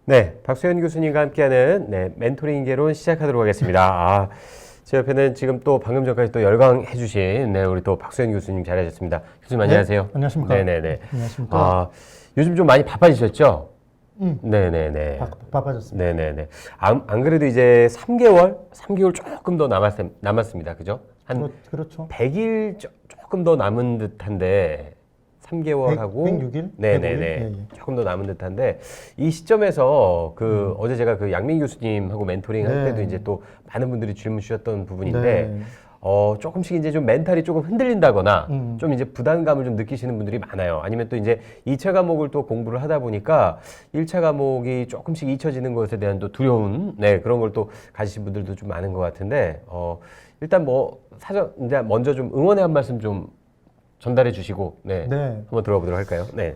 네, 박수현 교수님과 함께하는 멘토링 개론 시작하도록 하겠습니다. 제 옆에는 지금 또 방금 전까지 또 열광해주신 우리 또 박수현 교수님 자리하셨습니다. 교수님 안녕하세요. 안녕하십니까. 네네네. 안녕하십니까. 요즘 좀 많이 바빠지셨죠? 네네네. 바빠졌습니다. 네네네. 안 그래도 이제 3개월 조금 더 남았습니다. 그죠? 한 그렇죠. 100일 조금 더 남은 듯한데 3개월하고 106일? 네네네. 예. 조금 더 남은 듯한데 이 시점에서 어제 제가 그 양민 교수님하고 멘토링 할 네. 때도 이제 또 많은 분들이 질문 주셨던 부분인데 네. 조금씩 이제 좀 멘탈이 조금 흔들린다거나 좀 이제 부담감을 좀 느끼시는 분들이 많아요. 아니면 또 이제 2차 과목을 또 공부를 하다 보니까 1차 과목이 조금씩 잊혀지는 것에 대한 또 두려운 그런 걸 또 가지신 분들도 좀 많은 것 같은데 일단 이제 먼저 좀 응원의 한 말씀 좀 전달해 주시고 한번 들어보도록 할까요? 네.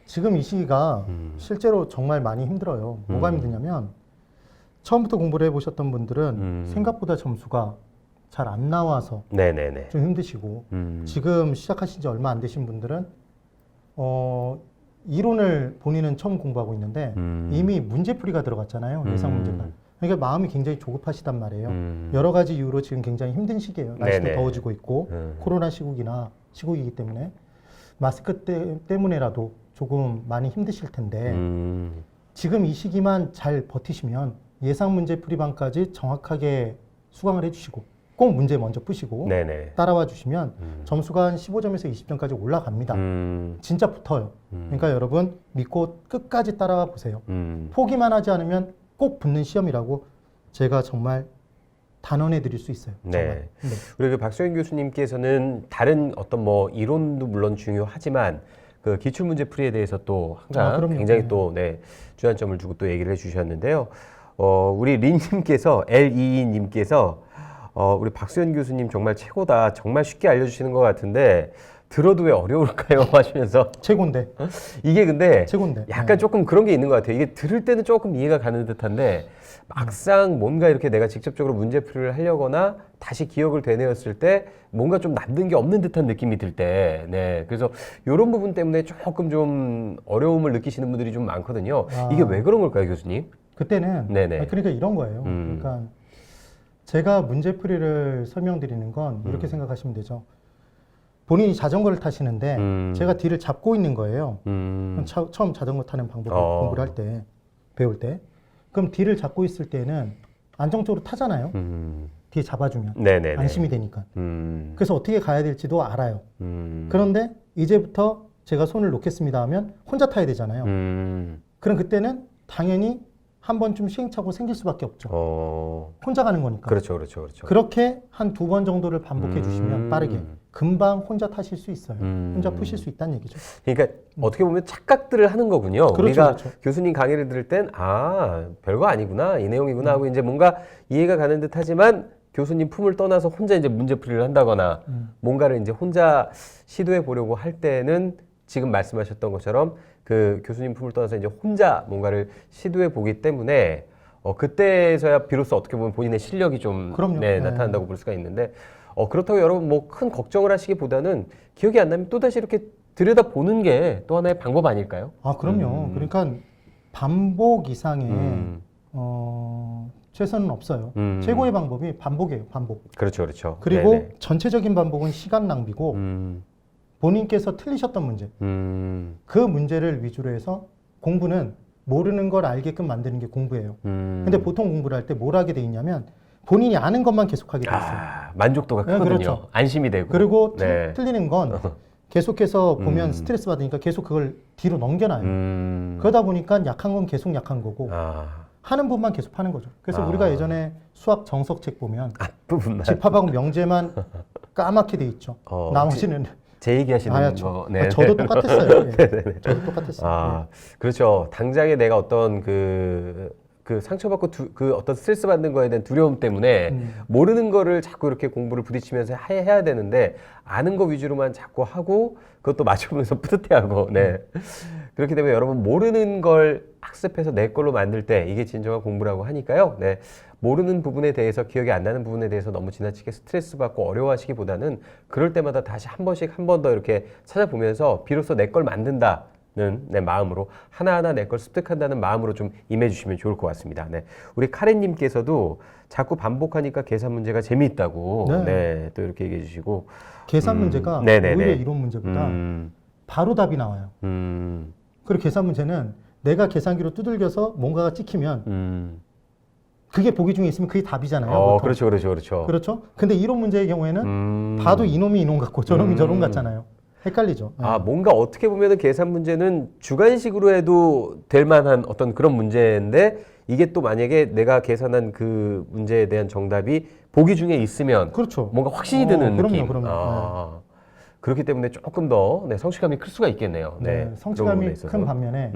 지금 이 시기가 실제로 정말 많이 힘들어요. 뭐가 힘드냐면 처음부터 공부를 해보셨던 분들은 생각보다 점수가 잘 안 나와서 네네네. 좀 힘드시고 지금 시작하신 지 얼마 안 되신 분들은 이론을 본인은 처음 공부하고 있는데 이미 문제풀이가 들어갔잖아요. 예상 문제가. 그러니까 마음이 굉장히 조급하시단 말이에요. 여러 가지 이유로 지금 굉장히 힘든 시기예요. 날씨도 네네. 더워지고 있고 코로나 시국이기 때문에 마스크 때문에라도 조금 많이 힘드실 텐데 지금 이 시기만 잘 버티시면 예상 문제 풀이반까지 정확하게 수강을 해주시고 꼭 문제 먼저 푸시고 네네. 따라와 주시면 점수가 한 15점에서 20점까지 올라갑니다. 진짜 붙어요. 그러니까 여러분 믿고 끝까지 따라와 보세요. 포기만 하지 않으면 꼭 붙는 시험이라고 제가 정말 단언해 드릴 수 있어요. 정말. 네. 우리 그 박수현 교수님께서는 다른 어떤 이론도 물론 중요하지만 그 기출 문제 풀이에 대해서 또 항상 굉장히 또 주안점을 두고 또 얘기를 해주셨는데요. 우리 린님께서 LEE님께서 우리 박수현 교수님 정말 최고다. 정말 쉽게 알려주시는 것 같은데 들어도 왜 어려울까요? 하시면서 최고인데. 이게 근데 최고인데. 약간 조금 그런 게 있는 것 같아요. 이게 들을 때는 조금 이해가 가는 듯한데 막상 뭔가 이렇게 내가 직접적으로 문제풀이를 하려거나 다시 기억을 되뇌었을 때 뭔가 좀 남는 게 없는 듯한 느낌이 들 때 그래서 이런 부분 때문에 조금 좀 어려움을 느끼시는 분들이 좀 많거든요. 이게 왜 그런 걸까요, 교수님? 그때는 그러니까 이런 거예요. 그러니까 제가 문제풀이를 설명드리는 건 이렇게 생각하시면 되죠. 본인이 자전거를 타시는데 제가 뒤를 잡고 있는 거예요. 처음 자전거 타는 방법을 공부를 할 때, 배울 때. 그럼 뒤를 잡고 있을 때는 안정적으로 타잖아요. 뒤에 잡아주면 안심이 되니까. 그래서 어떻게 가야 될지도 알아요. 그런데 이제부터 제가 손을 놓겠습니다 하면 혼자 타야 되잖아요. 그럼 그때는 당연히 한 번쯤 시행착오 생길 수밖에 없죠. 혼자 가는 거니까. 그렇죠. 그렇게 한 2번 정도를 반복해 주시면 빠르게 금방 혼자 타실 수 있어요. 혼자 푸실 수 있다는 얘기죠. 그러니까 어떻게 보면 착각들을 하는 거군요. 우리가 교수님 강의를 들을 땐 별거 아니구나, 이 내용이구나 하고 이제 뭔가 이해가 가는 듯하지만 교수님 품을 떠나서 혼자 이제 문제풀이를 한다거나 뭔가를 이제 혼자 시도해 보려고 할 때는 지금 말씀하셨던 것처럼 그 교수님 품을 떠나서 이제 혼자 뭔가를 시도해 보기 때문에 그때서야 비로소 어떻게 보면 본인의 실력이 좀 나타난다고 볼 수가 있는데 그렇다고 여러분 큰 걱정을 하시기보다는 기억이 안 나면 또다시 이렇게 들여다 보는 게 또 하나의 방법 아닐까요? 그럼요. 그러니까 반복 이상의 최선은 없어요. 최고의 방법이 반복이에요. 반복. 그렇죠. 그리고 전체적인 반복은 시간 낭비고 본인께서 틀리셨던 문제 그 문제를 위주로 해서 공부는 모르는 걸 알게끔 만드는 게 공부예요. 근데 보통 공부를 할 때 뭘 하게 돼 있냐면 본인이 아는 것만 계속하게 돼 있어요. 만족도가 크거든요. 그렇죠. 안심이 되고. 그리고 틀리는 건 계속해서 보면 스트레스 받으니까 계속 그걸 뒤로 넘겨놔요. 그러다 보니까 약한 건 계속 약한 거고 하는 부분만 계속 하는 거죠. 그래서 우리가 예전에 수학 정석책 보면 앞부분만 집합하고 명제만 까맣게 돼 있죠. 나머지는 제 얘기하시는 거. 저도 똑같았어요. 저도 똑같았어요. 그렇죠. 당장에 내가 어떤 그 상처받고 그 어떤 스트레스 받는 거에 대한 두려움 때문에 모르는 거를 자꾸 이렇게 공부를 부딪히면서 해야 되는데 아는 거 위주로만 자꾸 하고 그것도 맞춰보면서 뿌듯해하고 그렇기 때문에 여러분 모르는 걸 학습해서 내 걸로 만들 때 이게 진정한 공부라고 하니까요. 모르는 부분에 대해서 기억이 안 나는 부분에 대해서 너무 지나치게 스트레스 받고 어려워하시기보다는 그럴 때마다 다시 한 번 더 이렇게 찾아보면서 비로소 내 걸 만든다. 네, 마음으로 하나하나 내 걸 습득한다는 마음으로 좀 임해주시면 좋을 것 같습니다. 네, 우리 카렌님께서도 자꾸 반복하니까 계산 문제가 재미있다고 네, 또 이렇게 얘기해 주시고 계산 문제가 오히려 이론 문제보다 바로 답이 나와요. 그리고 계산 문제는 내가 계산기로 두들겨서 뭔가가 찍히면 그게 보기 중에 있으면 그게 답이잖아요. 그렇죠. 그렇죠. 근데 이론 문제의 경우에는 봐도 이놈이 이놈 같고 저놈이 저놈 같잖아요. 헷갈리죠. 아, 뭔가 어떻게 보면은 계산 문제는 주관식으로 해도 될 만한 어떤 그런 문제인데 이게 또 만약에 내가 계산한 그 문제에 대한 정답이 보기 중에 있으면 그렇죠. 뭔가 확신이 드는 느낌. 그럼요. 그렇기 때문에 조금 더 성취감이 클 수가 있겠네요. 네, 성취감이 큰 반면에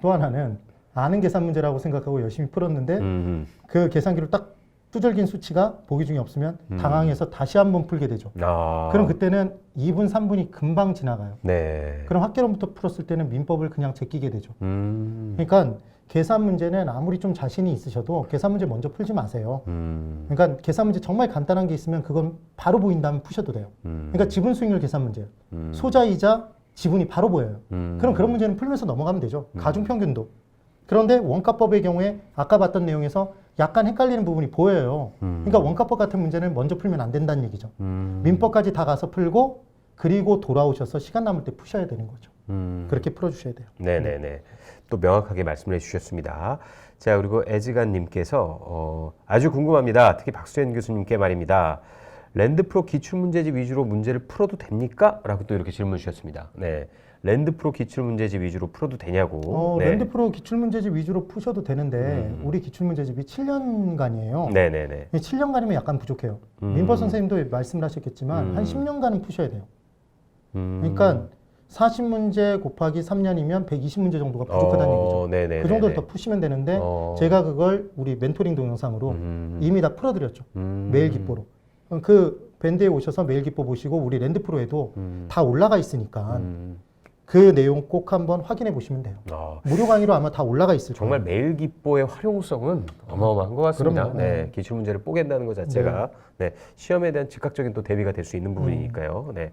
또 하나는 아는 계산 문제라고 생각하고 열심히 풀었는데 그 계산기를 딱 두들긴 수치가 보기 중에 없으면 당황해서 다시 한번 풀게 되죠. 그럼 그때는 2분, 3분이 금방 지나가요. 네. 그럼 학개론부터 풀었을 때는 민법을 그냥 제끼게 되죠. 그러니까 계산 문제는 아무리 좀 자신이 있으셔도 계산 문제 먼저 풀지 마세요. 그러니까 계산 문제 정말 간단한 게 있으면 그건 바로 보인다면 푸셔도 돼요. 그러니까 지분 수익률 계산 문제예요. 소자이자 지분이 바로 보여요. 그럼 그런 문제는 풀면서 넘어가면 되죠. 가중평균도. 그런데 원가법의 경우에 아까 봤던 내용에서 약간 헷갈리는 부분이 보여요. 그러니까 원가법 같은 문제는 먼저 풀면 안 된다는 얘기죠. 민법까지 다 가서 풀고 그리고 돌아오셔서 시간 남을 때 푸셔야 되는 거죠. 그렇게 풀어주셔야 돼요. 네네네. 또 명확하게 말씀을 해주셨습니다. 자, 그리고 애즈간님께서 아주 궁금합니다. 특히 박수현 교수님께 말입니다. 랜드프로 기출문제집 위주로 문제를 풀어도 됩니까? 라고 또 이렇게 질문 주셨습니다. 네. 랜드프로 기출문제집 위주로 풀어도 되냐고. 네. 랜드프로 기출문제집 위주로 푸셔도 되는데 우리 기출문제집이 7년간이에요. 네네네. 7년간이면 약간 부족해요. 민법 선생님도 말씀을 하셨겠지만 한 10년간은 푸셔야 돼요. 그러니까 40문제 곱하기 3년이면 120문제 정도가 부족하다는 얘기죠. 네네네네. 그 정도를 더 푸시면 되는데 제가 그걸 우리 멘토링 동영상으로 이미 다 풀어드렸죠. 메일 기뽀로. 그 밴드에 오셔서 메일 기뽀 보시고 우리 랜드프로에도 다 올라가 있으니까 그 내용 꼭 한번 확인해 보시면 돼요. 무료 강의로 아마 다 올라가 있을 거예요. 정말 메일 기뽀의 활용성은 어마어마한 것 같습니다. 그럼요. 네, 기출 문제를 뽀갠다는 것 자체가 네, 시험에 대한 즉각적인 또 대비가 될 수 있는 부분이니까요. 네.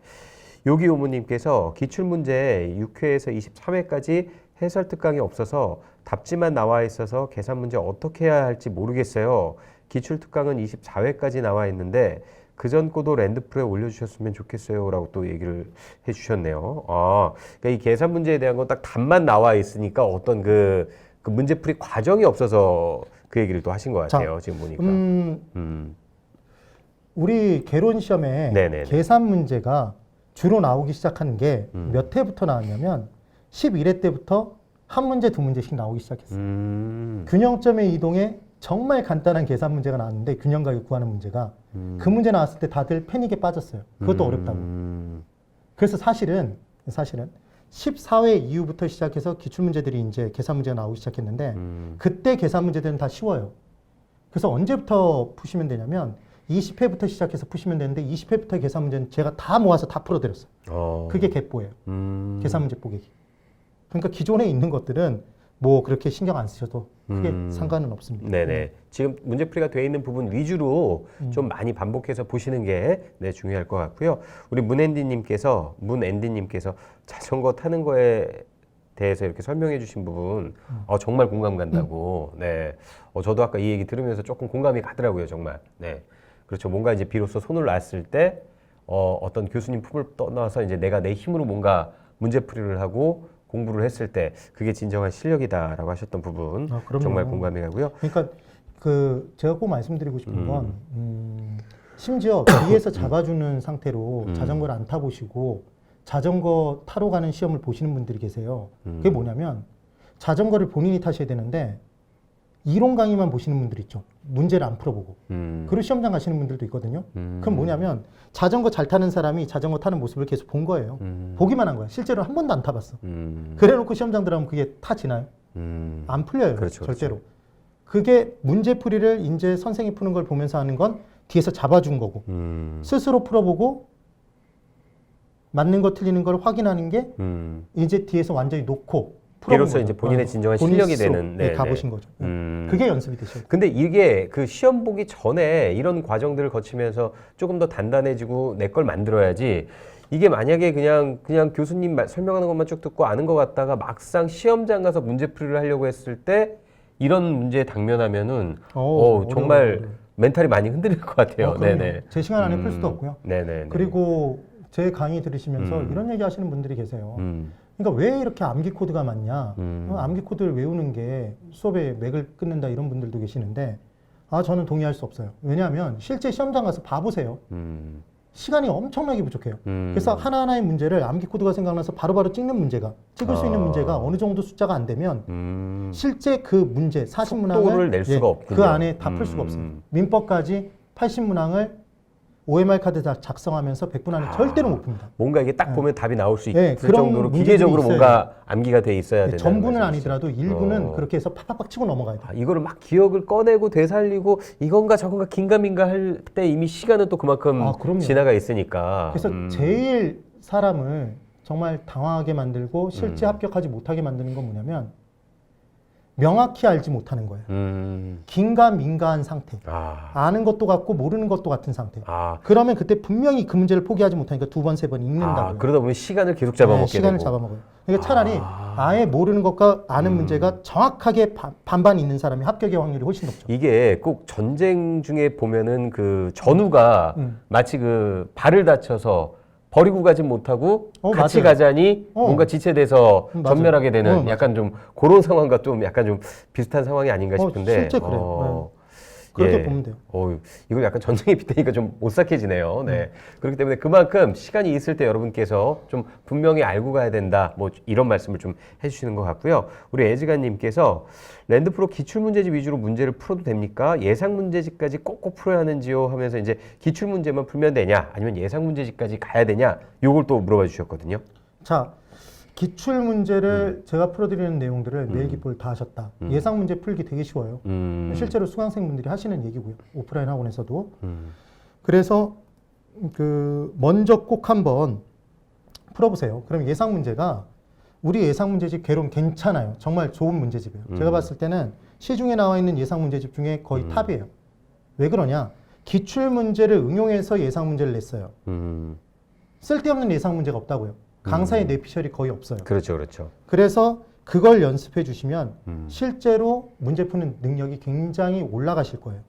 요기오무님께서 기출 문제 6회에서 23회까지 해설 특강이 없어서 답지만 나와 있어서 계산 문제 어떻게 해야 할지 모르겠어요. 기출 특강은 24회까지 나와 있는데 그 전 거도 랜드프로에 올려주셨으면 좋겠어요. 라고 또 얘기를 해주셨네요. 그러니까 이 계산 문제에 대한 건 딱 답만 나와 있으니까 어떤 그 문제풀이 과정이 없어서 그 얘기를 또 하신 것 같아요. 지금 보니까. 우리 개론 시험에 네네네. 계산 문제가 주로 나오기 시작한 게 몇 회부터 나왔냐면 11회 때부터 한 문제, 두 문제씩 나오기 시작했어요. 균형점의 이동에 정말 간단한 계산 문제가 나왔는데 균형가격 구하는 문제가 그 문제 나왔을 때 다들 패닉에 빠졌어요. 그것도 어렵다고. 그래서 사실은 14회 이후부터 시작해서 기출문제들이 이제 계산 문제가 나오기 시작했는데 그때 계산 문제들은 다 쉬워요. 그래서 언제부터 푸시면 되냐면 20회부터 시작해서 푸시면 되는데 20회부터 계산 문제는 제가 다 모아서 다 풀어드렸어요. 그게 개뽀예요. 계산 문제 뽀개기. 그러니까 기존에 있는 것들은 뭐 그렇게 신경 안 쓰셔도 크게 상관은 없습니다. 네네. 지금 문제풀이가 되어 있는 부분 위주로 좀 많이 반복해서 보시는 게 네, 중요할 것 같고요. 우리 문앤디님께서 자전거 타는 거에 대해서 이렇게 설명해 주신 부분 정말 공감 간다고. 네. 저도 아까 이 얘기 들으면서 조금 공감이 가더라고요. 정말. 네. 그렇죠. 뭔가 이제 비로소 손을 놨을 때 어떤 교수님 품을 떠나서 이제 내가 내 힘으로 뭔가 문제풀이를 하고 공부를 했을 때 그게 진정한 실력이다라고 하셨던 부분 정말 공감이 가고요. 그러니까 제가 꼭 말씀드리고 싶은 건 심지어 뒤에서 잡아주는 상태로 자전거를 안 타보시고 자전거 타러 가는 시험을 보시는 분들이 계세요. 그게 뭐냐면 자전거를 본인이 타셔야 되는데 이론 강의만 보시는 분들 있죠. 문제를 안 풀어보고. 그리고 시험장 가시는 분들도 있거든요. 그럼 뭐냐면 자전거 잘 타는 사람이 자전거 타는 모습을 계속 본 거예요. 보기만 한 거야. 실제로 한 번도 안 타봤어. 그래놓고 시험장 들어가면 그게 타지나요? 안 풀려요. 그렇죠, 절대로. 그렇죠. 그게 문제풀이를 이제 선생이 푸는 걸 보면서 하는 건 뒤에서 잡아준 거고 스스로 풀어보고 맞는 거 틀리는 걸 확인하는 게 이제 뒤에서 완전히 놓고 비로소 이제 본인의 진정한 실력이 되는 가보신 거죠. 그게 연습이 되셔요. 근데 이게 그 시험 보기 전에 이런 과정들을 거치면서 조금 더 단단해지고 내 걸 만들어야지 이게 만약에 그냥 교수님 설명하는 것만 쭉 듣고 아는 것 같다가 막상 시험장 가서 문제풀이를 하려고 했을 때 이런 문제에 당면하면은 정말 멘탈이 많이 흔들릴 것 같아요. 네네. 제 시간 안에 풀 수도 없고요. 네네. 그리고 제 강의 들으시면서 이런 얘기 하시는 분들이 계세요. 그러니까 왜 이렇게 암기 코드가 많냐? 암기 코드를 외우는 게 수업의 맥을 끊는다 이런 분들도 계시는데 저는 동의할 수 없어요. 왜냐하면 실제 시험장 가서 봐보세요. 시간이 엄청나게 부족해요. 그래서 하나하나의 문제를 암기 코드가 생각나서 바로바로 찍을 수 있는 문제가 어느 정도 숫자가 안 되면 실제 그 문제 40문항을 낼 수가 없군요. 그 안에 다 풀 수가 없어요. 민법까지 80문항을 OMR 카드 다 작성하면서 100분 안에 절대로 못 풉니다. 뭔가 이게 딱 보면 답이 나올 수 네, 있을 정도로 기계적으로 뭔가 암기가 돼 있어야 되는 전부는 아니더라도 일부는 그렇게 해서 팍팍팍 치고 넘어가야 돼요. 이거를 막 기억을 꺼내고 되살리고 이건가 저건가 긴가민가 할 때 이미 시간은 또 그만큼 지나가 있으니까. 그래서 제일 사람을 정말 당황하게 만들고 실제 합격하지 못하게 만드는 건 뭐냐면 명확히 알지 못하는 거예요. 긴가민가한 상태. 아는 것도 같고 모르는 것도 같은 상태. 그러면 그때 분명히 그 문제를 포기하지 못하니까 두 번, 세 번 읽는다고요. 그러다 보면 시간을 계속 잡아먹게 시간을 되고. 잡아먹어요. 그러니까 차라리 아예 모르는 것과 아는 문제가 정확하게 반반 있는 사람이 합격의 확률이 훨씬 높죠. 이게 꼭 전쟁 중에 보면은 그 전우가 마치 그 발을 다쳐서 버리고 가지 못하고 같이 맞아요. 가자니 뭔가 지체돼서 전멸하게 되는 약간 좀 그런 상황과 좀 약간 좀 비슷한 상황이 아닌가 싶은데 실제 그래요. 그렇게 보면 돼요. 이거 약간 전쟁에 빗대니까 좀 오싹해지네요. 네. 그렇기 때문에 그만큼 시간이 있을 때 여러분께서 좀 분명히 알고 가야 된다. 뭐 이런 말씀을 좀 해주시는 것 같고요. 우리 애지간님께서 랜드프로 기출문제집 위주로 문제를 풀어도 됩니까? 예상문제집까지 꼭꼭 풀어야 하는지요? 하면서 이제 기출문제만 풀면 되냐? 아니면 예상문제집까지 가야 되냐? 요걸 또 물어봐 주셨거든요. 자, 기출 문제를 제가 풀어드리는 내용들을 매일 기법을 다 하셨다. 예상 문제 풀기 되게 쉬워요. 실제로 수강생분들이 하시는 얘기고요. 오프라인 학원에서도. 그래서 먼저 꼭 한번 풀어보세요. 그럼 예상 문제가 우리 예상 문제집 개론 괜찮아요. 정말 좋은 문제집이에요. 제가 봤을 때는 시중에 나와 있는 예상 문제집 중에 거의 탑이에요. 왜 그러냐? 기출 문제를 응용해서 예상 문제를 냈어요. 쓸데없는 예상 문제가 없다고요. 강사의 내피셜이 거의 없어요. 그렇죠. 그래서 그걸 연습해 주시면 실제로 문제 푸는 능력이 굉장히 올라가실 거예요.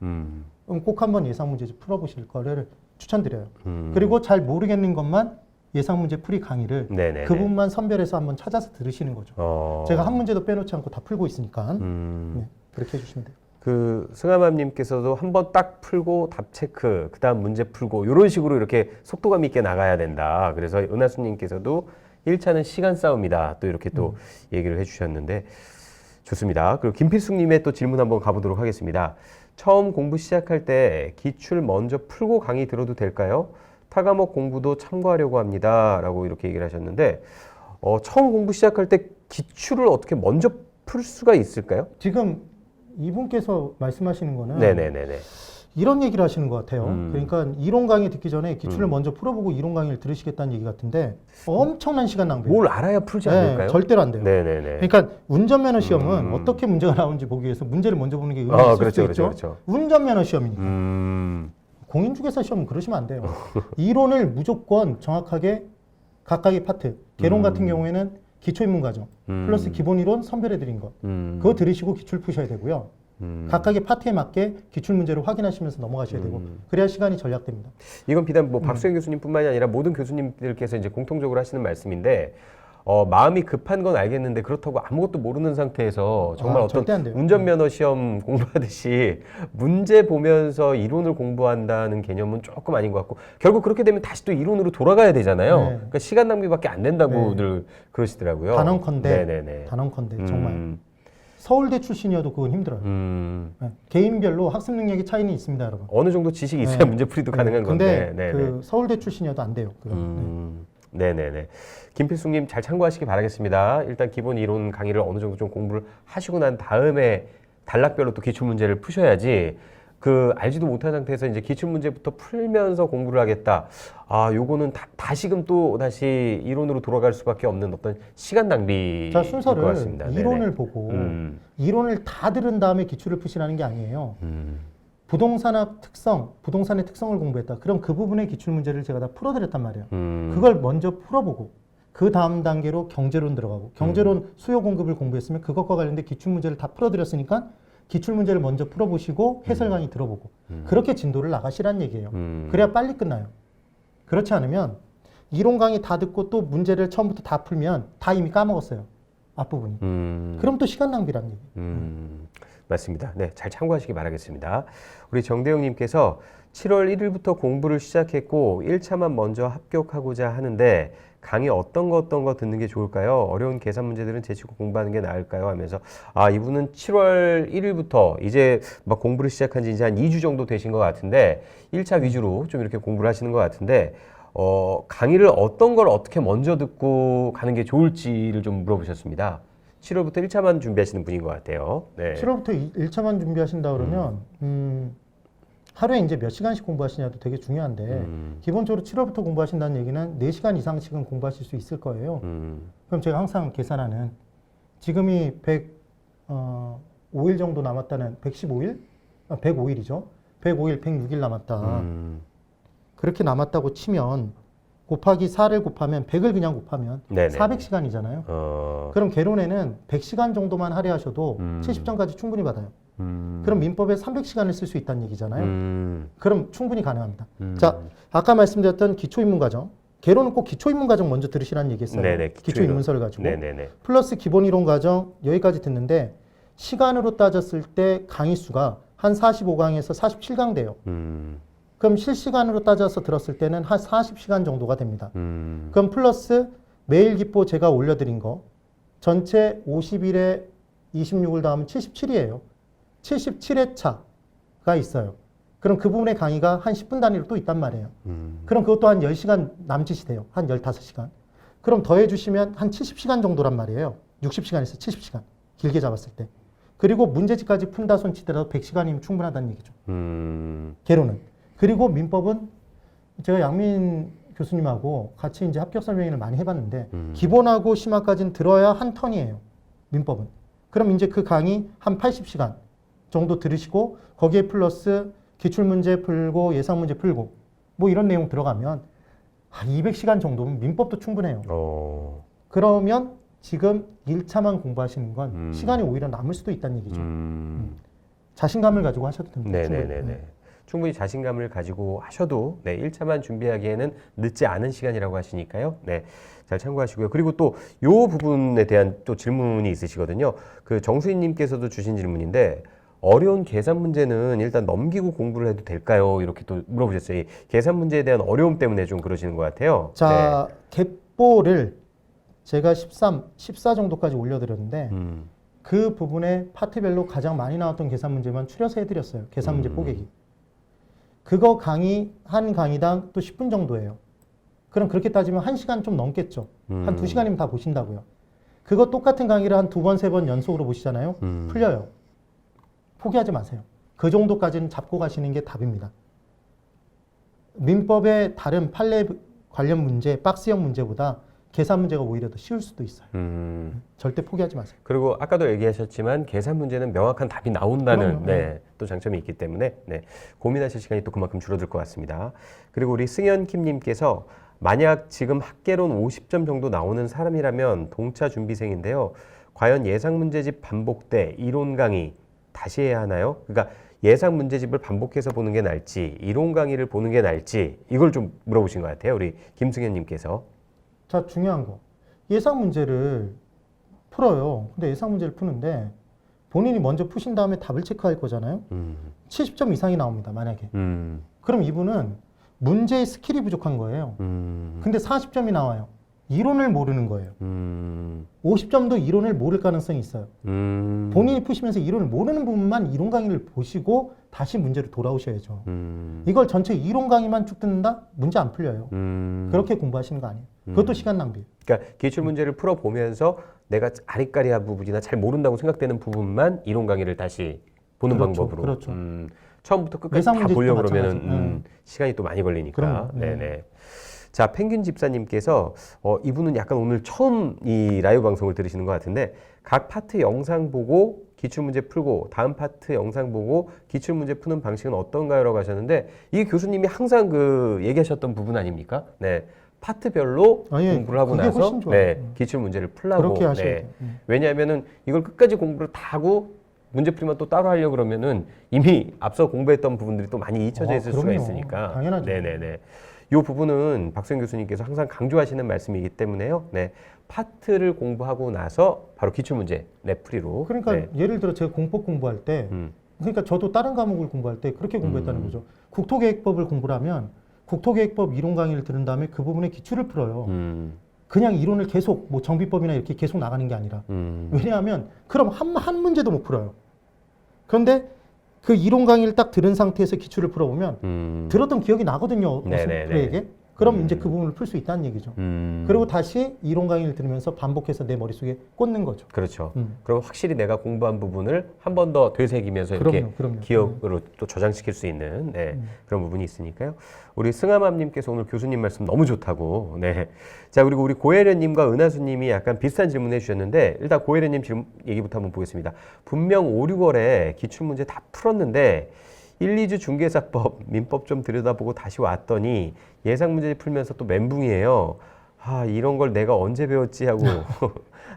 꼭 한번 예상 문제집 풀어보실 거를 추천드려요. 그리고 잘 모르겠는 것만 예상 문제 풀이 강의를 그 부분만 선별해서 한번 찾아서 들으시는 거죠. 제가 한 문제도 빼놓지 않고 다 풀고 있으니까 그렇게 해주시면 돼요. 승아맘님께서도 한번 딱 풀고 답 체크, 그 다음 문제 풀고 이런 식으로 이렇게 속도감 있게 나가야 된다. 그래서 은하수님께서도 1차는 시간 싸움이다. 또 이렇게 또 얘기를 해주셨는데 좋습니다. 그리고 김필숙님의 또 질문 한번 가보도록 하겠습니다. 처음 공부 시작할 때 기출 먼저 풀고 강의 들어도 될까요? 타 과목 공부도 참고하려고 합니다. 라고 이렇게 얘기를 하셨는데 처음 공부 시작할 때 기출을 어떻게 먼저 풀 수가 있을까요? 지금 이분께서 말씀하시는 거는 네네네네. 이런 얘기를 하시는 것 같아요. 그러니까 이론 강의 듣기 전에 기출을 먼저 풀어보고 이론 강의를 들으시겠다는 얘기 같은데 엄청난 시간 낭비예요. 뭘 알아야 풀지 않을까요? 절대로 안 돼요. 네네네. 그러니까 운전면허 시험은 어떻게 문제가 나오는지 보기 위해서 문제를 먼저 보는 게 의미가 있을 수 있죠. 그렇죠. 운전면허 시험이니까. 공인중개사 시험은 그러시면 안 돼요. 이론을 무조건 정확하게 각각의 파트, 개론 같은 경우에는 기초인문과정 플러스 기본이론 선별해드린 것 그거 들으시고 기출 푸셔야 되고요. 각각의 파트에 맞게 기출 문제를 확인하시면서 넘어가셔야 되고 그래야 시간이 절약됩니다. 이건 비단 뭐 박수영 교수님뿐만이 아니라 모든 교수님들께서 이제 공통적으로 하시는 말씀인데 마음이 급한 건 알겠는데 그렇다고 아무것도 모르는 상태에서 정말 어떤 운전면허 시험 공부하듯이 문제 보면서 이론을 공부한다는 개념은 조금 아닌 것 같고 결국 그렇게 되면 다시 또 이론으로 돌아가야 되잖아요. 그러니까 시간 낭비밖에 안 된다고들 그러시더라고요. 단언컨대 정말 서울대 출신이어도 그건 힘들어요. 개인별로 학습 능력의 차이는 있습니다, 여러분. 어느 정도 지식이 있어야 문제풀이도 가능한 건데. 근데 그 서울대 출신이어도 안 돼요. 네네네. 김필숙님 잘 참고하시기 바라겠습니다. 일단 기본 이론 강의를 어느 정도 좀 공부를 하시고 난 다음에 단락별로 또 기출 문제를 푸셔야지 알지도 못한 상태에서 이제 기출 문제부터 풀면서 공부를 하겠다. 요거는 다시금 또 다시 이론으로 돌아갈 수밖에 없는 어떤 시간 낭비일 것 같습니다. 이론을 보고 이론을 다 들은 다음에 기출을 푸시라는 게 아니에요. 부동산학 특성, 부동산의 특성을 공부했다. 그럼 그 부분의 기출문제를 제가 다 풀어드렸단 말이에요. 그걸 먼저 풀어보고 그 다음 단계로 경제론 들어가고 경제론 수요 공급을 공부했으면 그것과 관련된 기출문제를 다 풀어드렸으니까 기출문제를 먼저 풀어보시고 해설 강의 들어보고 그렇게 진도를 나가시란 얘기예요. 그래야 빨리 끝나요. 그렇지 않으면 이론 강의 다 듣고 또 문제를 처음부터 다 풀면 다 이미 까먹었어요. 앞부분이. 그럼 또 시간 낭비란 얘기예요. 맞습니다. 네, 잘 참고하시기 바라겠습니다. 우리 정대웅님께서 7월 1일부터 공부를 시작했고 1차만 먼저 합격하고자 하는데 강의 어떤 거 듣는 게 좋을까요? 어려운 계산 문제들은 제치고 공부하는 게 나을까요? 하면서 이분은 7월 1일부터 이제 막 공부를 시작한 지 이제 한 2주 정도 되신 것 같은데 1차 위주로 좀 이렇게 공부를 하시는 것 같은데 강의를 어떤 걸 어떻게 먼저 듣고 가는 게 좋을지를 좀 물어보셨습니다. 7월부터 1차만 준비하시는 분인 것 같아요. 네. 7월부터 1차만 준비하신다 그러면 하루에 이제 몇 시간씩 공부하시냐도 되게 중요한데 기본적으로 7월부터 공부하신다는 얘기는 4시간 이상씩은 공부하실 수 있을 거예요. 그럼 제가 항상 계산하는 지금이 105일 정도 남았다는 115일? 105일이죠. 105일, 106일 남았다. 그렇게 남았다고 치면 곱하기 4를 곱하면 100을 그냥 곱하면 네네. 400시간이잖아요. 그럼 개론에는 100시간 정도만 할애하셔도 70점까지 충분히 받아요. 그럼 민법에 300시간을 쓸 수 있다는 얘기잖아요. 그럼 충분히 가능합니다. 자, 아까 말씀드렸던 기초인문과정. 개론은 꼭 기초인문과정 먼저 들으시라는 얘기했어요. 네네, 기초인문서를 가지고. 네네네. 플러스 기본이론과정 여기까지 듣는데 시간으로 따졌을 때 강의 수가 한 45강에서 47강 돼요. 그럼 실시간으로 따져서 들었을 때는 한 40시간 정도가 됩니다. 그럼 플러스 매일 기보 제가 올려드린 거 전체 50일에 26을 더하면 77이에요. 77회차가 있어요. 그럼 그 부분의 강의가 한 10분 단위로 또 있단 말이에요. 그럼 그것도 한 10시간 남짓이 돼요. 한 15시간. 그럼 더해주시면 한 70시간 정도란 말이에요. 60시간에서 70시간. 길게 잡았을 때. 그리고 문제집까지 푼다 손치더라도 100시간이면 충분하다는 얘기죠. 개론은. 그리고 민법은 제가 양민 교수님하고 같이 이제 합격 설명회를 많이 해봤는데 기본하고 심화까지는 들어야 한 턴이에요. 민법은. 그럼 이제 그 강의 한 80시간 정도 들으시고 거기에 플러스 기출문제 풀고 예상문제 풀고 뭐 이런 내용 들어가면 200시간 정도면 민법도 충분해요. 그러면 지금 1차만 공부하시는 건 시간이 오히려 남을 수도 있다는 얘기죠. 자신감을 가지고 하셔도 됩니다. 네네네. 충분히 자신감을 가지고 하셔도 1차만 준비하기에는 늦지 않은 시간이라고 하시니까요. 네, 잘 참고하시고요. 그리고 또 요 부분에 대한 또 질문이 있으시거든요. 그 정수인님께서도 주신 질문인데 어려운 계산 문제는 일단 넘기고 공부를 해도 될까요? 이렇게 또 물어보셨어요. 이 계산 문제에 대한 어려움 때문에 좀 그러시는 것 같아요. 자, 갯보를 제가 14 정도까지 올려드렸는데 그 부분에 파트별로 가장 많이 나왔던 계산 문제만 추려서 해드렸어요. 계산 문제 뽀개기. 그거 한 강의당 또 10분 정도예요. 그럼 그렇게 따지면 1시간 좀 넘겠죠. 한 2시간이면 다 보신다고요. 그거 똑같은 강의를 한 2번, 3번 연속으로 보시잖아요. 풀려요. 포기하지 마세요. 그 정도까지는 잡고 가시는 게 답입니다. 민법의 다른 판례 관련 문제, 박스형 문제보다 계산 문제가 오히려 더 쉬울 수도 있어요. 절대 포기하지 마세요. 그리고 아까도 얘기하셨지만 계산 문제는 명확한 답이 나온다는 또 장점이 있기 때문에 고민하실 시간이 또 그만큼 줄어들 것 같습니다. 그리고 우리 승현킴님께서 만약 지금 학개론 50점 정도 나오는 사람이라면 동차 준비생인데요. 과연 예상 문제집 반복 때 이론 강의 다시 해야 하나요? 그러니까 예상 문제집을 반복해서 보는 게 나을지 이론 강의를 보는 게 나을지 이걸 좀 물어보신 것 같아요. 우리 김승현님께서. 자, 중요한 거. 예상 문제를 풀어요. 근데 예상 문제를 푸는데 본인이 먼저 푸신 다음에 답을 체크할 거잖아요. 70점 이상이 나옵니다. 만약에. 그럼 이분은 문제의 스킬이 부족한 거예요. 근데 40점이 나와요. 이론을 모르는 거예요. 50점도 이론을 모를 가능성이 있어요. 본인이 푸시면서 이론을 모르는 부분만 이론 강의를 보시고 다시 문제로 돌아오셔야죠. 이걸 전체 이론 강의만 쭉 듣는다? 문제 안 풀려요. 그렇게 공부하시는 거 아니에요. 그것도 시간 낭비예요. 그러니까 기출 문제를 풀어보면서 내가 아리까리한 부분이나 잘 모른다고 생각되는 부분만 이론 강의를 다시 보는 방법으로. 그렇죠. 처음부터 끝까지 다 보려고 그러면은 시간이 또 많이 걸리니까. 네네. 자, 펭귄 집사님께서 이분은 약간 오늘 처음 이 라이브 방송을 들으시는 것 같은데 각 파트 영상 보고 기출문제 풀고 다음 파트 영상 보고 기출문제 푸는 방식은 어떤가요? 라고 하셨는데 이게 교수님이 항상 그 얘기하셨던 부분 아닙니까? 네. 파트별로 공부를 하고 나서 네, 기출문제를 풀라고. 그렇게 하셔야 돼요. 왜냐하면은 이걸 끝까지 공부를 다 하고 문제풀이만 또 따로 하려고 그러면은 이미 앞서 공부했던 부분들이 또 많이 잊혀져 있을 수가 있으니까. 당연하죠. 네네네. 이 부분은 박수영 교수님께서 항상 강조하시는 말씀이기 때문에요. 네. 파트를 공부하고 나서 바로 기출문제 풀이로. 그러니까 네. 예를 들어 제가 공법 공부할 때 그러니까 저도 다른 과목을 공부할 때 그렇게 공부했다는 거죠. 국토계획법을 공부를 하면 국토계획법 이론 강의를 들은 다음에 그 부분에 기출을 풀어요. 그냥 이론을 계속 뭐 정비법이나 이렇게 계속 나가는 게 아니라 왜냐하면 그럼 한 문제도 못 풀어요. 그런데 그 이론 강의를 딱 들은 상태에서 기출을 풀어보면 들었던 기억이 나거든요. 그에게. 그럼 이제 그 부분을 풀 수 있다는 얘기죠. 그리고 다시 이론 강의를 들으면서 반복해서 내 머릿속에 꽂는 거죠. 그렇죠. 그럼 확실히 내가 공부한 부분을 한 번 더 되새기면서 이렇게 그럼요. 기억으로 또 저장시킬 수 있는 그런 부분이 있으니까요. 우리 승아맘님께서 오늘 교수님 말씀 너무 좋다고. 네. 자, 그리고 우리 고혜련님과 은하수님이 약간 비슷한 질문 해주셨는데 일단 고혜련님 얘기부터 한번 보겠습니다. 분명 5, 6월에 기출문제 다 풀었는데 1, 2주 중개사법, 민법 좀 들여다보고 다시 왔더니 예상문제 풀면서 또 멘붕이에요. 아, 이런 걸 내가 언제 배웠지 하고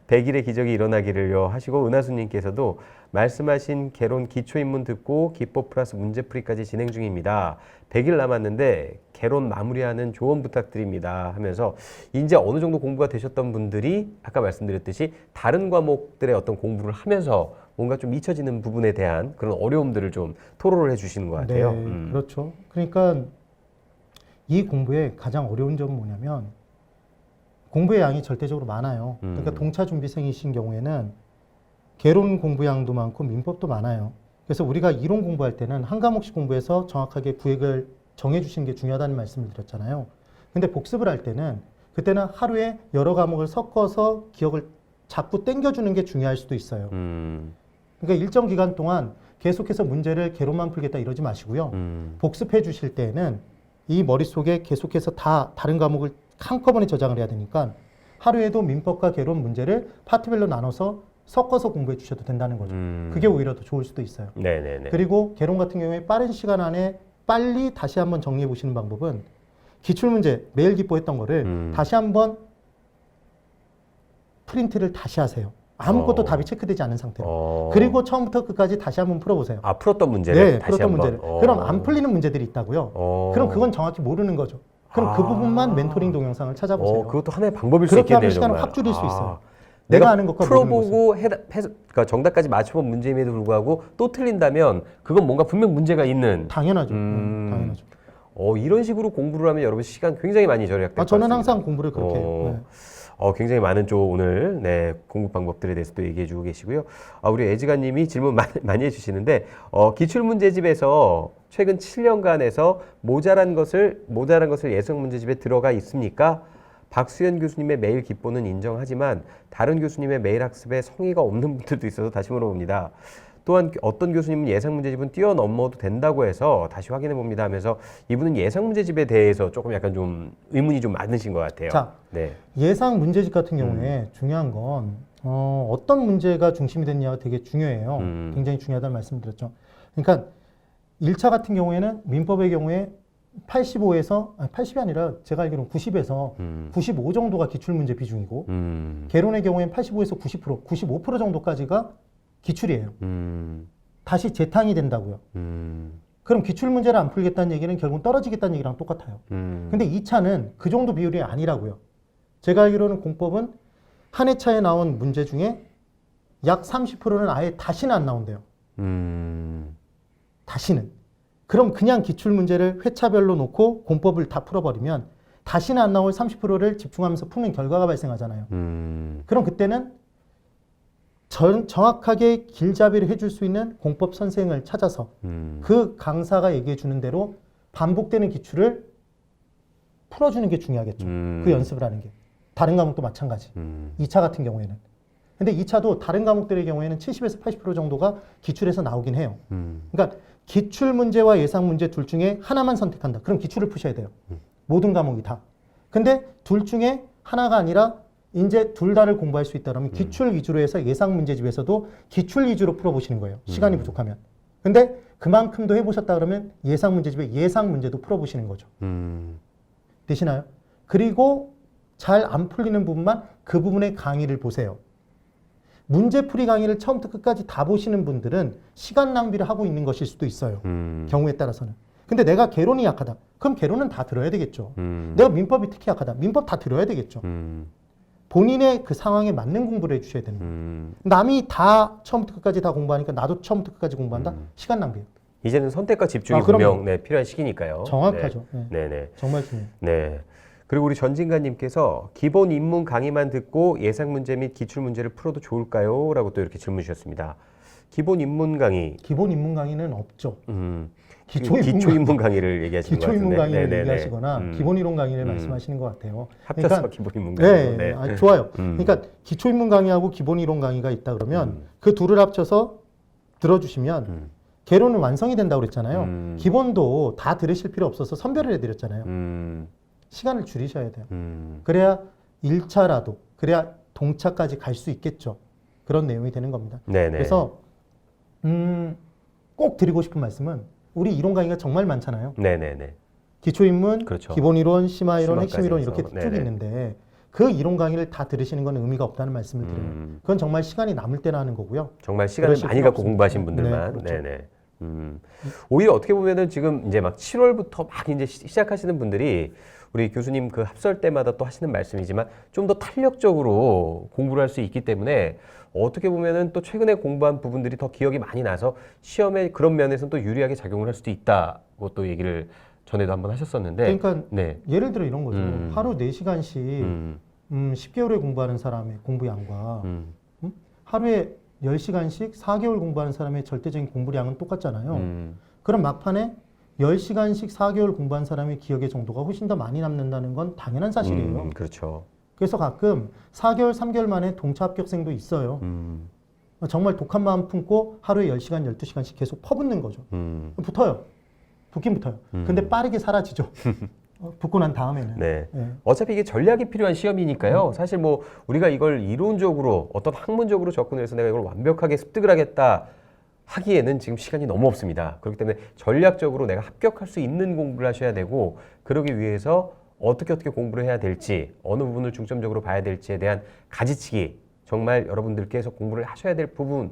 100일의 기적이 일어나기를요 하시고 은하수님께서도 말씀하신 개론 기초인문 듣고 기법 플러스 문제풀이까지 진행 중입니다. 100일 남았는데 개론 마무리하는 조언 부탁드립니다 하면서 이제 어느 정도 공부가 되셨던 분들이 아까 말씀드렸듯이 다른 과목들의 어떤 공부를 하면서 뭔가 좀 잊혀지는 부분에 대한 그런 어려움들을 좀 토로를 해주시는 것 같아요. 네, 그렇죠. 그러니까 이 공부의 가장 어려운 점은 뭐냐면 공부의 양이 절대적으로 많아요. 그러니까 동차 준비생이신 경우에는 개론 공부량도 많고 민법도 많아요. 그래서 우리가 이론 공부할 때는 한 과목씩 공부해서 정확하게 구획을 정해주시는 게 중요하다는 말씀을 드렸잖아요. 근데 복습을 할 때는 그때는 하루에 여러 과목을 섞어서 기억을 자꾸 땡겨주는 게 중요할 수도 있어요. 그러니까 일정 기간 동안 계속해서 문제를 개론만 풀겠다 이러지 마시고요. 복습해 주실 때는 이 머릿속에 계속해서 다 다른 과목을 한꺼번에 저장을 해야 되니까 하루에도 민법과 개론 문제를 파트별로 나눠서 섞어서 공부해 주셔도 된다는 거죠. 그게 오히려 더 좋을 수도 있어요. 네네네. 그리고 개론 같은 경우에 빠른 시간 안에 빨리 다시 한번 정리해 보시는 방법은 기출문제 매일 기포했던 거를 다시 한번 프린트를 다시 하세요. 아무것도 답이 체크되지 않은 상태로. 그리고 처음부터 끝까지 다시 한번 풀어보세요. 아, 풀었던 문제를 네, 다시 풀었던 한번. 문제를. 그럼 안 풀리는 문제들이 있다고요. 그럼 그건 정확히 모르는 거죠. 그럼 그 부분만 멘토링 동영상을 찾아보세요. 그것도 하나의 방법일 수 그렇게 있겠네요. 하면 시간을 정말. 확 줄일 수 있어요. 내가 아는 것과 풀어보고 그러니까 정답까지 맞춰본 문제임에도 불구하고 또 틀린다면 그건 뭔가 분명 문제가 있는. 당연하죠. 당연하죠. 이런 식으로 공부를 하면 여러분 시간 굉장히 많이 절약될 것 같습니다. 저는 항상 공부를 그렇게 해요. 굉장히 많은 오늘 공부 방법들에 대해서 또 얘기해 주고 계시고요. 우리 애지가님이 질문 많이 해주시는데 기출문제집에서 최근 7년간에서 모자란 것을 예상문제집에 들어가 있습니까? 박수현 교수님의 매일 기포는 인정하지만 다른 교수님의 매일 학습에 성의가 없는 분들도 있어서 다시 물어봅니다. 또한 어떤 교수님은 예상문제집은 뛰어넘어도 된다고 해서 다시 확인해 봅니다 하면서 이분은 예상문제집에 대해서 조금 약간 좀 의문이 좀 많으신 것 같아요. 자, 네. 예상 문제집 같은 경우에 중요한 건 어떤 문제가 중심이 됐냐가 되게 중요해요. 굉장히 중요하다는 말씀드렸죠. 그러니까 1차 같은 경우에는 민법의 경우에 85에서 80이 아니라 제가 알기로는 90에서 95 정도가 기출문제 비중이고 개론의 경우에는 85에서 90%, 95% 정도까지가 기출이에요. 다시 재탕이 된다고요. 그럼 기출문제를 안 풀겠다는 얘기는 결국 떨어지겠다는 얘기랑 똑같아요. 근데 2차는 그 정도 비율이 아니라고요. 제가 알기로는 공법은 한 회차에 나온 문제 중에 약 30%는 아예 다시는 안 나온대요. 다시는. 그럼 그냥 기출문제를 회차별로 놓고 공법을 다 풀어버리면 다시는 안 나올 30%를 집중하면서 푸는 결과가 발생하잖아요. 그럼 그때는 정확하게 길잡이를 해줄 수 있는 공법 선생을 찾아서 그 강사가 얘기해 주는 대로 반복되는 기출을 풀어주는 게 중요하겠죠. 그 연습을 하는 게. 다른 과목도 마찬가지. 2차 같은 경우에는. 근데 2차도 다른 과목들의 경우에는 70에서 80% 정도가 기출에서 나오긴 해요. 그러니까 기출 문제와 예상 문제 둘 중에 하나만 선택한다. 그럼 기출을 푸셔야 돼요. 모든 과목이 다. 근데 둘 중에 하나가 아니라 이제 둘 다를 공부할 수 있다면 기출 위주로 해서 예상 문제집에서도 기출 위주로 풀어보시는 거예요. 시간이 부족하면. 근데 그만큼도 해보셨다 그러면 예상 문제집에 예상 문제도 풀어보시는 거죠. 되시나요? 그리고 잘 안 풀리는 부분만 그 부분의 강의를 보세요. 문제풀이 강의를 처음부터 끝까지 다 보시는 분들은 시간 낭비를 하고 있는 것일 수도 있어요. 경우에 따라서는. 근데 내가 개론이 약하다. 그럼 개론은 다 들어야 되겠죠. 내가 민법이 특히 약하다. 민법 다 들어야 되겠죠. 본인의 그 상황에 맞는 공부를 해주셔야 되는 거예요. 남이 다 처음부터 끝까지 다 공부하니까 나도 처음부터 끝까지 공부한다? 시간 낭비예요. 이제는 선택과 집중이 분명 필요한 시기니까요. 정확하죠. 네. 네. 정말 중요해요. 네. 그리고 우리 전진가님께서 기본 입문 강의만 듣고 예상 문제 및 기출 문제를 풀어도 좋을까요? 라고 또 이렇게 질문 주셨습니다. 기본 입문 강의. 기본 입문 강의는 없죠. 기초 입문 강의를 얘기하시는 것 같은데. 기초 입문 강의를 얘기하시거나 기본 이론 강의를 말씀하시는 것 같아요. 합쳐서 그러니까, 기본 입문 강의. 네. 아, 좋아요. 그러니까 기초 입문 강의하고 기본 이론 강의가 있다 그러면 그 둘을 합쳐서 들어주시면 개론은 완성이 된다고 그랬잖아요. 기본도 다 들으실 필요 없어서 선별을 해드렸잖아요. 시간을 줄이셔야 돼요. 그래야 1차라도, 그래야 동차까지 갈 수 있겠죠. 그런 내용이 되는 겁니다. 네네. 그래서 꼭 드리고 싶은 말씀은 우리 이론 강의가 정말 많잖아요. 네네네. 기초인문, 그렇죠. 기본이론, 심화이론, 핵심이론 해서. 이렇게 쭉 네네. 있는데 그 이론 강의를 다 들으시는 건 의미가 없다는 말씀을 드려요. 그건 정말 시간이 남을 때나 하는 거고요. 정말 시간을 많이 갖고 공부하신 분들만. 네, 그렇죠. 네네. 오히려 어떻게 보면은 지금 이제 막 7월부터 막 이제 시작하시는 분들이 우리 교수님 그 합설 때마다 또 하시는 말씀이지만 좀 더 탄력적으로 공부를 할 수 있기 때문에 어떻게 보면은 또 최근에 공부한 부분들이 더 기억이 많이 나서 시험에 그런 면에서는 또 유리하게 작용을 할 수도 있다고 또 얘기를 전에도 한번 하셨었는데. 그러니까 네. 예를 들어 이런 거죠. 하루 4시간씩 10개월에 공부하는 사람의 공부 양과 하루에 10시간씩 4개월 공부하는 사람의 절대적인 공부량은 똑같잖아요. 그럼 막판에 10시간씩 4개월 공부한 사람의 기억의 정도가 훨씬 더 많이 남는다는 건 당연한 사실이에요. 그렇죠. 그래서 가끔 4개월, 3개월 만에 동차 합격생도 있어요. 정말 독한 마음 품고 하루에 10시간, 12시간씩 계속 퍼붓는 거죠. 붙어요. 붙긴 붙어요. 근데 빠르게 사라지죠. 붙고 난 다음에는. 네. 어차피 이게 전략이 필요한 시험이니까요. 사실 뭐 우리가 이걸 이론적으로 어떤 학문적으로 접근해서 내가 이걸 완벽하게 습득을 하겠다 하기에는 지금 시간이 너무 없습니다. 그렇기 때문에 전략적으로 내가 합격할 수 있는 공부를 하셔야 되고, 그러기 위해서 어떻게 공부를 해야 될지, 어느 부분을 중점적으로 봐야 될지에 대한 가지치기, 정말 여러분들께서 공부를 하셔야 될 부분,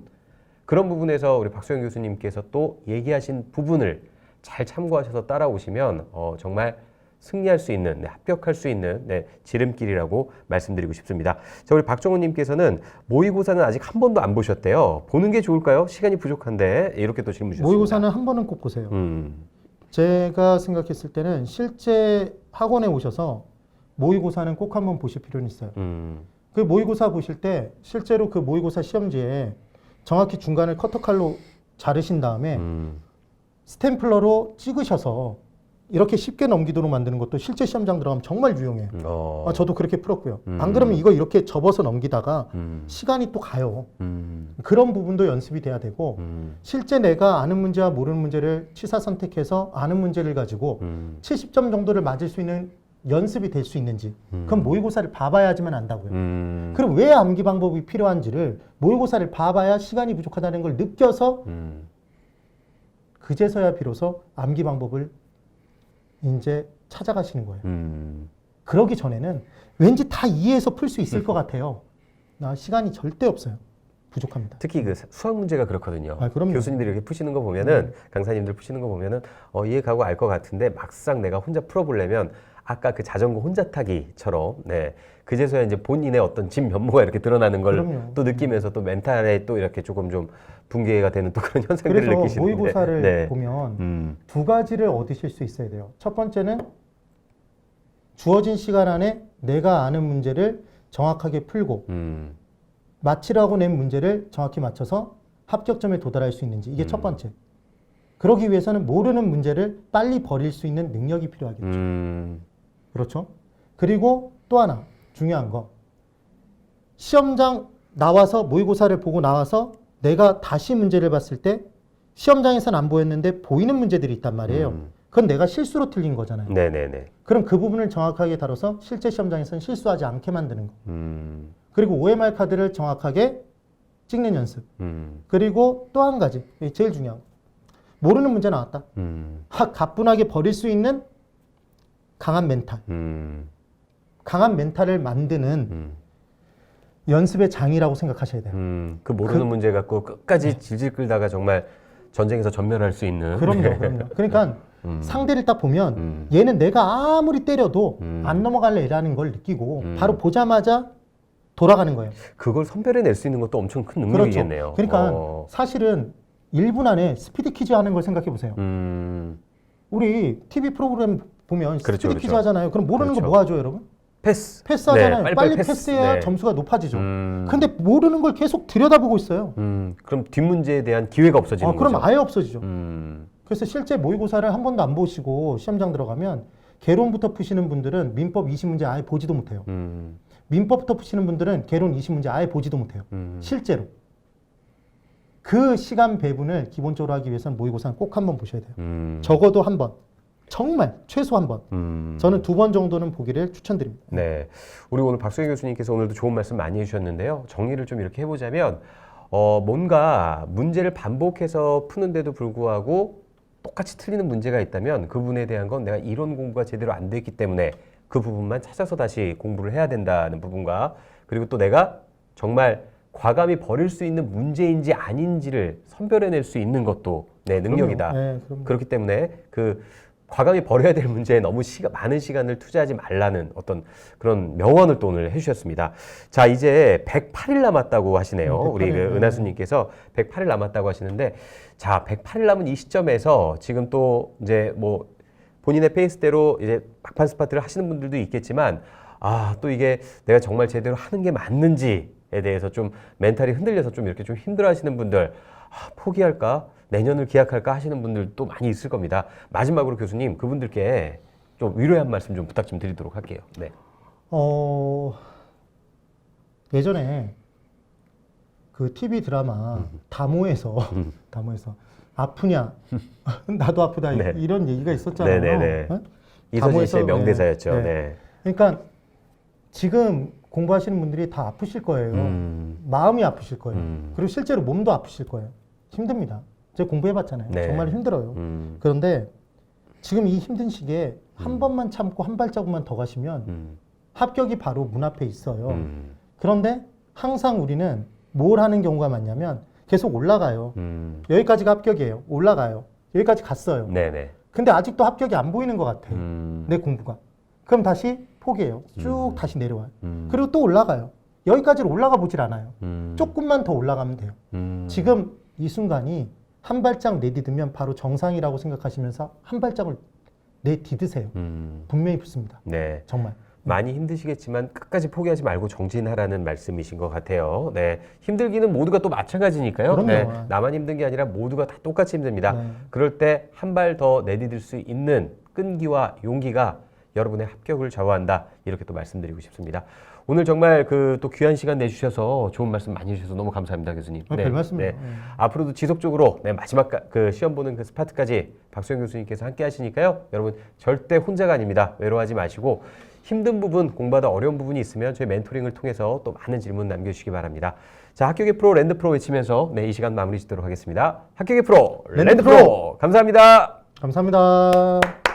그런 부분에서 우리 박소영 교수님께서 또 얘기하신 부분을 잘 참고하셔서 따라오시면 정말 승리할 수 있는, 합격할 수 있는 지름길이라고 말씀드리고 싶습니다. 자, 우리 박정훈님께서는 모의고사는 아직 한 번도 안 보셨대요. 보는 게 좋을까요? 시간이 부족한데. 이렇게 또 질문 주셨습니다. 모의고사는 한 번은 꼭 보세요. 제가 생각했을 때는 실제 학원에 오셔서 모의고사는 꼭 한번 보실 필요는 있어요. 그 모의고사 보실 때 실제로 그 모의고사 시험지에 정확히 중간을 커터칼로 자르신 다음에 스탬플러로 찍으셔서 이렇게 쉽게 넘기도록 만드는 것도 실제 시험장 들어가면 정말 유용해요. 저도 그렇게 풀었고요. 안 그러면 이거 이렇게 접어서 넘기다가 시간이 또 가요. 그런 부분도 연습이 돼야 되고 실제 내가 아는 문제와 모르는 문제를 취사 선택해서 아는 문제를 가지고 70점 정도를 맞을 수 있는 연습이 될 수 있는지 그건 모의고사를 봐봐야지만 안다고요. 그럼 왜 암기 방법이 필요한지를 모의고사를 봐봐야 시간이 부족하다는 걸 느껴서 그제서야 비로소 암기 방법을 이제 찾아가시는 거예요. 그러기 전에는 왠지 다 이해해서 풀 수 있을 것 같아요. 나 시간이 절대 없어요. 부족합니다. 특히 그 수학 문제가 그렇거든요. 그럼요. 교수님들이 이렇게 푸시는 거 보면은, 강사님들 푸시는 거 보면은 이해 가고 알 것 같은데 막상 내가 혼자 풀어보려면 아까 그 자전거 혼자 타기처럼 그제서야 이제 본인의 어떤 진 면모가 이렇게 드러나는 걸 또 느끼면서 또 멘탈에 또 이렇게 조금 좀 붕괴가 되는 또 그런 현상들을 그래서 느끼시는데. 모의고사를 보면 두 가지를 얻으실 수 있어야 돼요. 첫 번째는 주어진 시간 안에 내가 아는 문제를 정확하게 풀고 맞히라고 낸 문제를 정확히 맞춰서 합격점에 도달할 수 있는지, 이게 첫 번째. 그러기 위해서는 모르는 문제를 빨리 버릴 수 있는 능력이 필요하겠죠. 그렇죠? 그리고 또 하나 중요한 거, 시험장 나와서 모의고사를 보고 나와서 내가 다시 문제를 봤을 때 시험장에서는 안 보였는데 보이는 문제들이 있단 말이에요. 그건 내가 실수로 틀린 거잖아요. 네네네. 그럼 그 부분을 정확하게 다뤄서 실제 시험장에서는 실수하지 않게 만드는 거. 그리고 OMR 카드를 정확하게 찍는 연습. 그리고 또 한 가지, 제일 중요한 거. 모르는 문제 나왔다. 가뿐하게 버릴 수 있는 강한 멘탈. 강한 멘탈을 만드는 연습의 장이라고 생각하셔야 돼요. 그 모르는 문제 갖고 끝까지 질질 끌다가 정말 전쟁에서 전멸할 수 있는. 그럼요. 그러니까 상대를 딱 보면 얘는 내가 아무리 때려도 안 넘어갈래 라는 걸 느끼고 바로 보자마자 돌아가는 거예요. 그걸 선별해낼 수 있는 것도 엄청 큰 능력이겠네요. 그렇죠. 그러니까 사실은 1분 안에 스피드 퀴즈 하는 걸 생각해 보세요. 우리 TV 프로그램 보면 그렇죠, 스피드 퀴즈 그렇죠. 하잖아요. 그럼 모르는 그렇죠. 거 뭐 하죠, 여러분? 패스하잖아요. 네, 빨리 패스. 패스해야 네. 점수가 높아지죠. 근데 모르는 걸 계속 들여다보고 있어요. 그럼 뒷문제에 대한 기회가 없어지는 그럼 거죠. 아예 없어지죠. 그래서 실제 모의고사를 한 번도 안 보시고 시험장 들어가면 개론부터 푸시는 분들은 민법 20문제 아예 보지도 못해요. 민법부터 푸시는 분들은 개론 20문제 아예 보지도 못해요. 실제로. 그 시간 배분을 기본적으로 하기 위해서는 모의고사는 꼭 한번 보셔야 돼요. 적어도 한 번. 정말 최소 한 번. 저는 2번 정도는 보기를 추천드립니다. 네, 우리 오늘 박수영 교수님께서 오늘도 좋은 말씀 많이 해주셨는데요. 정리를 좀 이렇게 해보자면 뭔가 문제를 반복해서 푸는데도 불구하고 똑같이 틀리는 문제가 있다면 그 부분에 대한 건 내가 이론 공부가 제대로 안 됐기 때문에 그 부분만 찾아서 다시 공부를 해야 된다는 부분과, 그리고 또 내가 정말 과감히 버릴 수 있는 문제인지 아닌지를 선별해낼 수 있는 것도 내 능력이다. 네, 그렇기 때문에 그 과감히 버려야 될 문제에 너무 많은 시간을 투자하지 말라는 어떤 그런 명언을 또 오늘 해주셨습니다. 자, 이제 108일 남았다고 하시네요. 108일, 우리 그 은하수님께서 108일 남았다고 하시는데, 자, 108일 남은 이 시점에서 지금 또 이제 뭐 본인의 페이스대로 이제 막판 스파트를 하시는 분들도 있겠지만, 또 이게 내가 정말 제대로 하는 게 맞는지에 대해서 좀 멘탈이 흔들려서 좀 이렇게 좀 힘들어 하시는 분들, 포기할까? 내년을 기약할까 하시는 분들도 많이 있을 겁니다. 마지막으로 교수님, 그분들께 좀 위로의 한 말씀 좀 부탁 좀 드리도록 할게요. 네. 예전에 그 TV 드라마 다모에서 아프냐? 나도 아프다. 네. 이런 얘기가 있었잖아요. 네네네. 네? 이선희 씨의 명대사였죠. 네. 네. 그러니까 지금 공부하시는 분들이 다 아프실 거예요. 마음이 아프실 거예요. 그리고 실제로 몸도 아프실 거예요. 힘듭니다. 제가 공부해봤잖아요. 네. 정말 힘들어요. 그런데 지금 이 힘든 시기에 한 번만 참고 한 발자국만 더 가시면 합격이 바로 문 앞에 있어요. 그런데 항상 우리는 뭘 하는 경우가 많냐면 계속 올라가요. 여기까지가 합격이에요. 올라가요. 여기까지 갔어요. 네네. 근데 아직도 합격이 안 보이는 것 같아요. 내 공부가. 그럼 다시 포기해요. 쭉 다시 내려와요. 그리고 또 올라가요. 여기까지는 올라가 보질 않아요. 조금만 더 올라가면 돼요. 지금 이 순간이 한 발짝 내디디면 바로 정상이라고 생각하시면서 한 발짝을 내디드세요. 분명히 붙습니다. 네. 정말. 많이 힘드시겠지만 끝까지 포기하지 말고 정진하라는 말씀이신 것 같아요. 네. 힘들기는 모두가 또 마찬가지니까요. 그럼요. 네. 나만 힘든 게 아니라 모두가 다 똑같이 힘듭니다. 네. 그럴 때 한 발 더 내디딜 수 있는 끈기와 용기가 여러분의 합격을 좌우한다. 이렇게 또 말씀드리고 싶습니다. 오늘 정말 그 또 귀한 시간 내주셔서 좋은 말씀 많이 해주셔서 너무 감사합니다, 교수님. 별 말씀이에요. 앞으로도 지속적으로 마지막 그 시험 보는 그 스파트까지 박수영 교수님께서 함께 하시니까요. 여러분 절대 혼자가 아닙니다. 외로워하지 마시고 힘든 부분, 공부하다 어려운 부분이 있으면 저희 멘토링을 통해서 또 많은 질문 남겨주시기 바랍니다. 자, 학교계 프로, 랜드 프로 외치면서 이 시간 마무리 짓도록 하겠습니다. 학교계 프로, 랜드 프로! 감사합니다. 감사합니다.